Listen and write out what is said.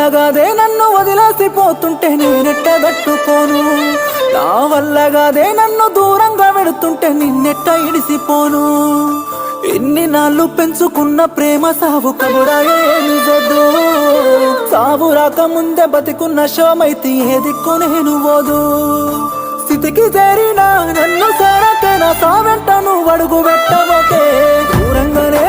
వల్లగాదే నన్ను వదిలేసిపోతుంటే నేనెట్ట తట్టుకోను, నా వల్లగాదే నన్ను దూరంగా వెడుతుంటే నిన్నెట్ట ఇడిసిపోను. ఇన్ని నాళ్ళు పెంచుకున్న ప్రేమ సావు కబురాయే నిజదు, సావు రాక ముందే బతికున్న శవమైతే ఏ దిక్కు నేను పోదు. స్థితికి చేరినా నన్ను సేరకే నా సావెంట నువ్వు అడుగు పెట్టబోకే, దూరంగానే